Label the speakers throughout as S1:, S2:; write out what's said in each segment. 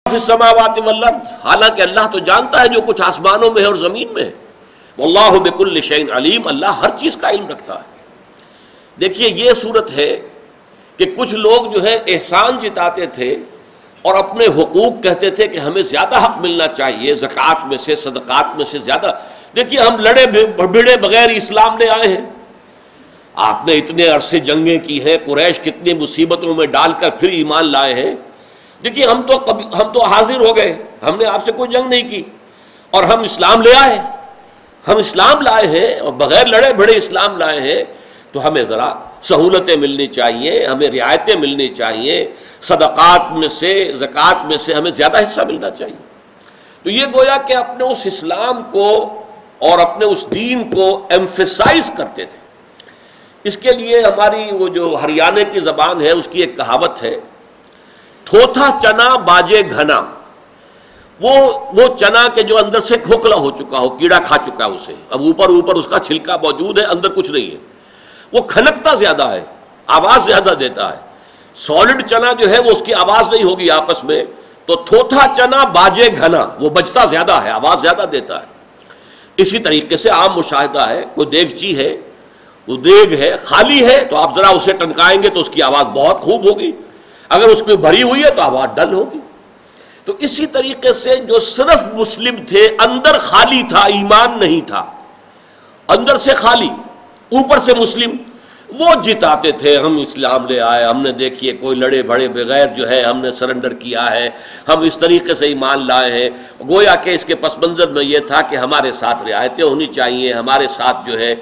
S1: فی السماوات والارض، حالانکہ اللہ تو جانتا ہے جو کچھ آسمانوں میں ہے اور زمین میں ہے۔ واللہ بکل شیء علیم، اللہ ہر چیز کا علم رکھتا ہے۔ دیکھیے یہ صورت ہے کہ کچھ لوگ جو ہے احسان جتاتے تھے اور اپنے حقوق کہتے تھے کہ ہمیں زیادہ حق ملنا چاہیے، زکوٰۃ میں سے، صدقات میں سے زیادہ۔ دیکھیے ہم لڑے بھڑے بغیر اسلام لے آئے ہیں، آپ نے اتنے عرصے جنگیں کی ہیں، قریش کتنی مصیبتوں میں ڈال کر پھر ایمان لائے ہیں۔ دیکھیے ہم تو حاضر ہو گئے، ہم نے آپ سے کوئی جنگ نہیں کی اور ہم اسلام لے آئے، ہم اسلام لائے ہیں اور بغیر لڑے بھڑے اسلام لائے ہیں، تو ہمیں ذرا سہولتیں ملنی چاہیے، ہمیں رعایتیں ملنی چاہیے، صدقات میں سے، زکوٰۃ میں سے ہمیں زیادہ حصہ ملنا چاہیے۔ تو یہ گویا کہ اپنے اس اسلام کو اور اپنے اس دین کو ایمفیسائز کرتے تھے۔ اس کے لیے ہماری وہ جو ہریانے کی زبان ہے اس کی ایک کہاوت ہے، تھوتھا چنا باجے گھنا۔ وہ چنا کے جو اندر سے کھوکھلا ہو چکا ہو، کیڑا کھا چکا ہے اسے، اب اوپر اس کا چھلکا موجود ہے، اندر کچھ نہیں ہے، وہ کھنکتا زیادہ ہے، آواز زیادہ دیتا ہے۔ سالڈ چنا جو ہے وہ اس کی آواز نہیں ہوگی آپس میں، تو تھوتھا چنا باجے گھنا، وہ بجتا زیادہ ہے، آواز زیادہ دیتا ہے۔ اسی طریقے سے عام مشاہدہ ہے، کوئی دیگچی ہے، وہ دیگ ہے، خالی ہے، تو آپ ذرا اسے ٹنکائیں گے تو اس کی آواز بہت خوب ہوگی، اگر اس میں بھری ہوئی ہے تو آواز ڈل ہوگی۔ تو اسی طریقے سے جو صرف مسلم تھے، اندر خالی تھا، ایمان نہیں تھا، اندر سے خالی اوپر سے مسلم، وہ جتاتے تھے ہم اسلام لے آئے، ہم نے دیکھیے کوئی لڑے بھڑے بغیر جو ہے ہم نے سرنڈر کیا ہے، ہم اس طریقے سے ایمان لائے ہیں۔ گویا کہ اس کے پس منظر میں یہ تھا کہ ہمارے ساتھ رعایتیں ہونی چاہیے، ہمارے ساتھ جو ہے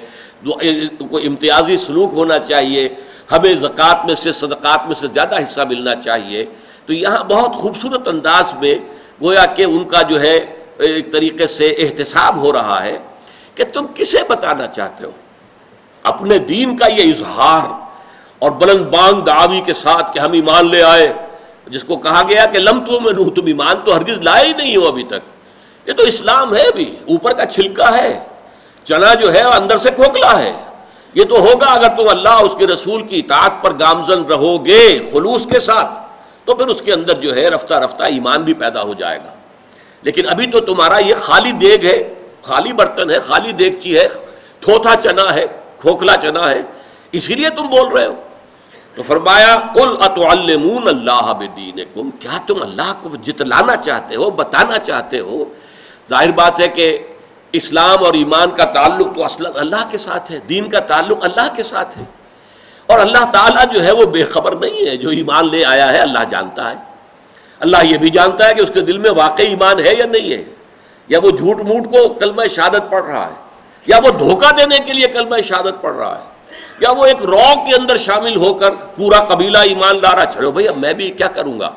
S1: کوئی امتیازی سلوک ہونا چاہیے، ہمیں زکوٰۃ میں سے، صدقات میں سے زیادہ حصہ ملنا چاہیے۔ تو یہاں بہت خوبصورت انداز میں گویا کہ ان کا جو ہے ایک طریقے سے احتساب ہو رہا ہے کہ تم کسے بتانا چاہتے ہو اپنے دین کا یہ اظہار اور بلند بانگ دعوی کے ساتھ کہ ہم ایمان لے آئے، جس کو کہا گیا کہ لم تؤمنوا، تم ایمان تو ہرگز لائے ہی نہیں ہو ابھی تک، یہ تو اسلام ہے بھی، اوپر کا چھلکا ہے، چنا جو ہے اندر سے کھوکھلا ہے۔ یہ تو ہوگا اگر تم اللہ اس کے رسول کی اطاعت پر گامزن رہو گے خلوص کے ساتھ، تو پھر اس کے اندر جو ہے رفتہ رفتہ ایمان بھی پیدا ہو جائے گا۔ لیکن ابھی تو تمہارا یہ خالی دیگ ہے، خالی برتن ہے، خالی دیگچی ہے، تھوتھا چنا ہے، کھوکھلا چنا ہے، اسی لیے تم بول رہے ہو۔ تو فرمایا قل اتعلمون اللہ بدینکم، کیا تم اللہ کو جتلانا چاہتے ہو، بتانا چاہتے ہو؟ ظاہر بات ہے کہ اسلام اور ایمان کا تعلق تو اصلا اللہ کے ساتھ ہے، دین کا تعلق اللہ کے ساتھ ہے، اور اللہ تعالیٰ جو ہے وہ بے خبر نہیں ہے، جو ایمان لے آیا ہے اللہ جانتا ہے۔ اللہ یہ بھی جانتا ہے کہ اس کے دل میں واقعی ایمان ہے یا نہیں ہے، یا وہ جھوٹ موٹ کو کلمہ شہادت پڑھ رہا ہے، یا وہ دھوکہ دینے کے لیے کلمہ شہادت پڑھ رہا ہے، یا وہ ایک رو کے اندر شامل ہو کر پورا قبیلہ ایمان لا رہا۔ چلو بھائی اب میں بھی کیا کروں گا،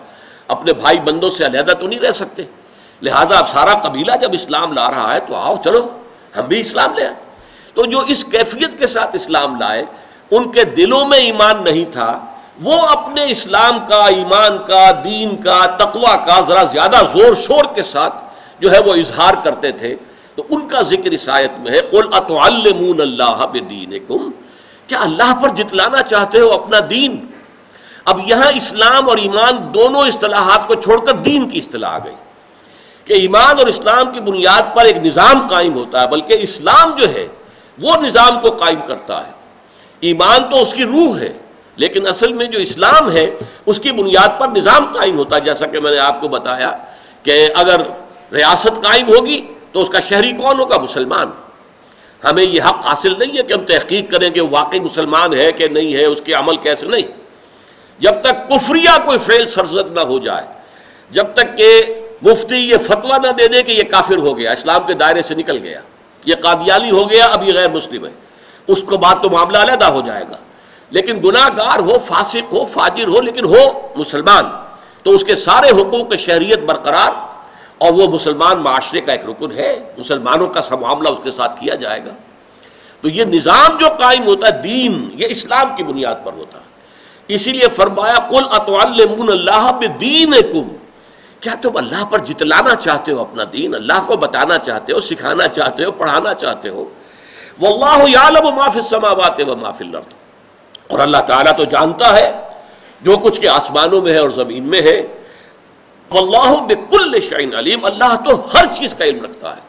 S1: اپنے بھائی بندوں سے علیحدہ تو نہیں رہ سکتے، لہذا اب سارا قبیلہ جب اسلام لا رہا ہے تو آؤ چلو ہم بھی اسلام لے آئے۔ تو جو اس کیفیت کے ساتھ اسلام لائے، ان کے دلوں میں ایمان نہیں تھا، وہ اپنے اسلام کا، ایمان کا، دین کا، تقوی کا ذرا زیادہ زور شور کے ساتھ جو ہے وہ اظہار کرتے تھے۔ تو ان کا ذکر اس آیت میں ہے، قل اتعلمون اللہ بدینکم، کیا اللہ پر جتلانا چاہتے ہو اپنا دین؟ اب یہاں اسلام اور ایمان دونوں اصطلاحات کو چھوڑ کر دین کی اصطلاح آ گئی کہ ایمان اور اسلام کی بنیاد پر ایک نظام قائم ہوتا ہے، بلکہ اسلام جو ہے وہ نظام کو قائم کرتا ہے، ایمان تو اس کی روح ہے، لیکن اصل میں جو اسلام ہے اس کی بنیاد پر نظام قائم ہوتا ہے۔ جیسا کہ میں نے آپ کو بتایا کہ اگر ریاست قائم ہوگی تو اس کا شہری کون ہوگا؟ مسلمان۔ ہمیں یہ حق حاصل نہیں ہے کہ ہم تحقیق کریں کہ وہ واقعی مسلمان ہے کہ نہیں ہے، اس کے عمل کیسے، نہیں، جب تک کفریہ کوئی فعل سرزد نہ ہو جائے، جب تک کہ مفتی یہ فتویٰ نہ دے دے کہ یہ کافر ہو گیا، اسلام کے دائرے سے نکل گیا، یہ قادیانی ہو گیا، اب یہ غیر مسلم ہے، اس کو بعد تو معاملہ علیحدہ ہو جائے گا۔ لیکن گناہ گار ہو، فاسق ہو، فاجر ہو، لیکن ہو مسلمان، تو اس کے سارے حقوق شہریت برقرار، اور وہ مسلمان معاشرے کا ایک رکن ہے، مسلمانوں کا سب معاملہ اس کے ساتھ کیا جائے گا۔ تو یہ نظام جو قائم ہوتا ہے، دین، یہ اسلام کی بنیاد پر ہوتا ہے۔ اسی لیے فرمایا قل اتعلمون اللہ بدینکم، کیا تم اللہ پر جتلانا چاہتے ہو اپنا دین، اللہ کو بتانا چاہتے ہو، سکھانا چاہتے ہو، پڑھانا چاہتے ہو؟ واللہ یعلم ما فی السماوات و ما فی الارض، اور اللہ تعالیٰ تو جانتا ہے جو کچھ کے آسمانوں میں ہے اور زمین میں ہے۔ واللہ بکل شیء علیم، اللہ تو ہر چیز کا علم رکھتا ہے،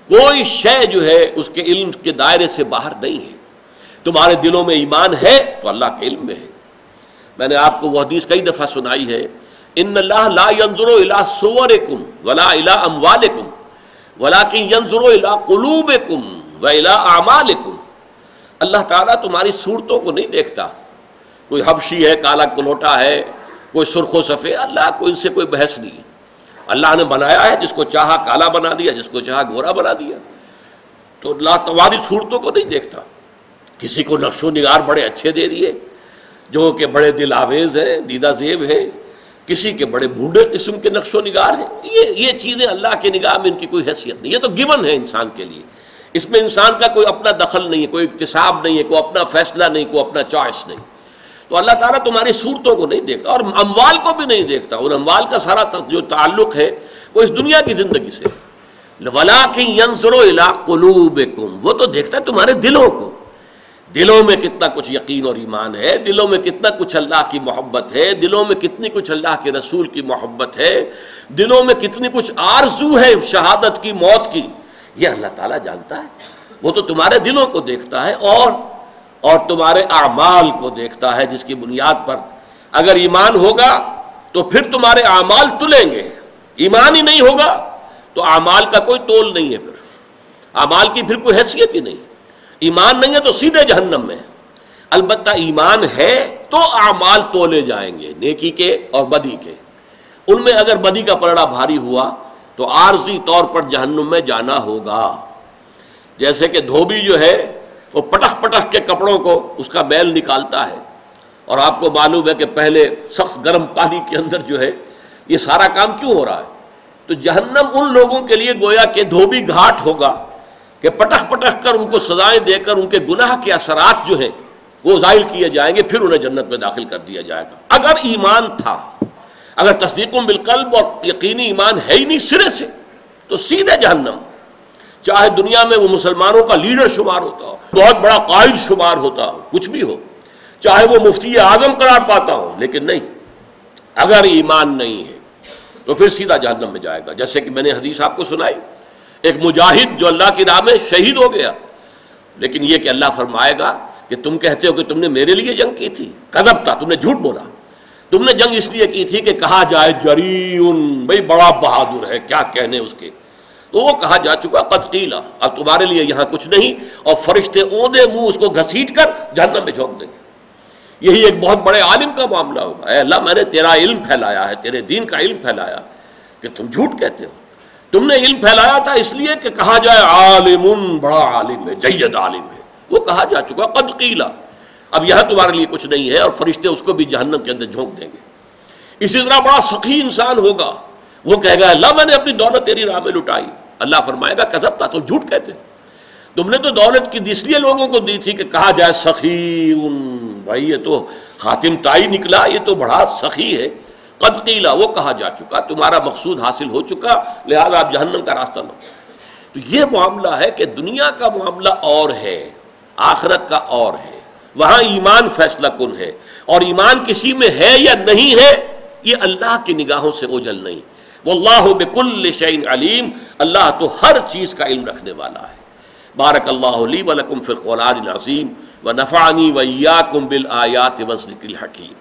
S1: کوئی شے جو ہے اس کے علم کے دائرے سے باہر نہیں ہے۔ تمہارے دلوں میں ایمان ہے تو اللہ کے علم میں ہے۔ میں نے آپ کو وہ حدیث کئی دفعہ سنائی ہے، ان اللہ لا ينظر الى صورکم ولا الى اموالکم ولکن ينظر الى قلوبکم والى اعمالکم۔ اللہ تعالیٰ تمہاری صورتوں کو نہیں دیکھتا، کوئی حبشی ہے، کالا کلوٹا ہے، کوئی سرخ و سفید، اللہ کو ان سے کوئی بحث نہیں ہے۔ اللہ نے بنایا ہے، جس کو چاہا کالا بنا دیا، جس کو چاہا گورا بنا دیا، تو اللہ تمہاری صورتوں کو نہیں دیکھتا۔ کسی کو نقش و نگار بڑے اچھے دے دیے جو کہ بڑے دل آویز ہیں، دیدہ زیب ہے، کسی کے بڑے بوڑھے قسم کے نقش و نگار ہیں، یہ چیزیں اللہ کی نگاہ میں ان کی کوئی حیثیت نہیں، یہ تو گیون ہے انسان کے لیے، اس میں انسان کا کوئی اپنا دخل نہیں ہے، کوئی اکتساب نہیں ہے، کوئی اپنا فیصلہ نہیں، کوئی اپنا چوائس نہیں۔ تو اللہ تعالیٰ تمہاری صورتوں کو نہیں دیکھتا، اور اموال کو بھی نہیں دیکھتا، ان اموال کا سارا جو تعلق ہے وہ اس دنیا کی زندگی سے۔ وَلَٰكِن يَنظُرُ إِلَىٰ قُلُوبِكُمْ، وہ تو دیکھتا ہے تمہارے دلوں کو، دلوں میں کتنا کچھ یقین اور ایمان ہے، دلوں میں کتنا کچھ اللہ کی محبت ہے، دلوں میں کتنی کچھ اللہ کے رسول کی محبت ہے، دلوں میں کتنی کچھ آرزو ہے شہادت کی، موت کی، یہ اللہ تعالیٰ جانتا ہے۔ وہ تو تمہارے دلوں کو دیکھتا ہے اور تمہارے اعمال کو دیکھتا ہے، جس کی بنیاد پر اگر ایمان ہوگا تو پھر تمہارے اعمال تلیں گے، ایمان ہی نہیں ہوگا تو اعمال کا کوئی تول نہیں ہے، پھر اعمال کی پھر کوئی حیثیت ہی نہیں۔ ایمان نہیں ہے تو سیدھے جہنم میں، البتہ ایمان ہے تو اعمال تولے جائیں گے، نیکی کے اور بدی کے، ان میں اگر بدی کا پلڑا بھاری ہوا تو عارضی طور پر جہنم میں جانا ہوگا۔ جیسے کہ دھوبی جو ہے وہ پٹخ پٹخ کے کپڑوں کو اس کا میل نکالتا ہے، اور آپ کو معلوم ہے کہ پہلے سخت گرم پانی کے اندر جو ہے یہ سارا کام کیوں ہو رہا ہے، تو جہنم ان لوگوں کے لیے گویا کہ دھوبی گھاٹ ہوگا کہ پٹخ پٹخ کر ان کو سزائیں دے کر ان کے گناہ کے اثرات جو ہیں وہ زائل کیے جائیں گے، پھر انہیں جنت میں داخل کر دیا جائے گا۔ اگر ایمان تھا، اگر تصدیق بالقلب اور یقینی ایمان ہے ہی نہیں سرے سے، تو سیدھے جہنم، چاہے دنیا میں وہ مسلمانوں کا لیڈر شمار ہوتا ہو، بہت بڑا قائد شمار ہوتا ہو، کچھ بھی ہو، چاہے وہ مفتی اعظم قرار پاتا ہو، لیکن نہیں، اگر ایمان نہیں ہے تو پھر سیدھا جہنم میں جائے گا۔ جیسے کہ میں نے حدیث آپ کو سنائی، ایک مجاہد جو اللہ کی راہ میں شہید ہو گیا، لیکن یہ کہ اللہ فرمائے گا کہ تم کہتے ہو کہ تم نے میرے لیے جنگ کی تھی، کذب تھا، تم نے جھوٹ بولا، تم نے جنگ اس لیے کی تھی کہ کہا جائے جریون، بھئی بڑا بہادر ہے، کیا کہنے اس کے، تو وہ کہا جا چکا قد قیل، اب تمہارے لیے یہاں کچھ نہیں، اور فرشتے اونڈے منہ اس کو گھسیٹ کر جہنم میں جھونک دیں گے۔ یہی ایک بہت بڑے عالم کا معاملہ ہوگا، اے اللہ میں نے تیرا علم پھیلایا ہے، تیرے دین کا علم پھیلایا کہ تم جھوٹ کہتے ہو، تم نے علم پھیلایا تھا اس لیے کہ کہا جائے عالم، بڑا عالم ہے، جید عالم ہے، وہ کہا جا چکا قد قیل، اب یہاں تمہارے لیے کچھ نہیں ہے، اور فرشتے اس کو بھی جہنم کے اندر جھونک دیں گے۔ اسی طرح بڑا سخی انسان ہوگا، وہ کہے گا اللہ میں نے اپنی دولت تیری راہ میں لٹائی، اللہ فرمائے گا کذب تھا، تم جھوٹ کہتے ہو، تم نے تو دولت کی اس لیے لوگوں کو دی تھی کہ کہا جائے سخی، بھائی یہ تو حاتم تائی نکلا، یہ تو بڑا سخی ہے، قد قیل، وہ کہا جا چکا، تمہارا مقصود حاصل ہو چکا، لہذا آپ جہنم کا راستہ لو۔ تو یہ معاملہ ہے کہ دنیا کا معاملہ اور ہے، آخرت کا اور ہے، وہاں ایمان فیصلہ کن ہے، اور ایمان کسی میں ہے یا نہیں ہے یہ اللہ کی نگاہوں سے اوجھل نہیں۔ واللہ بکل شیء علیم، اللہ تو ہر چیز کا علم رکھنے والا ہے۔ بارک اللہ لی ولکم فی القرآن العظیم ونفعنی وإیاکم بالآیات والذکر الحکیم۔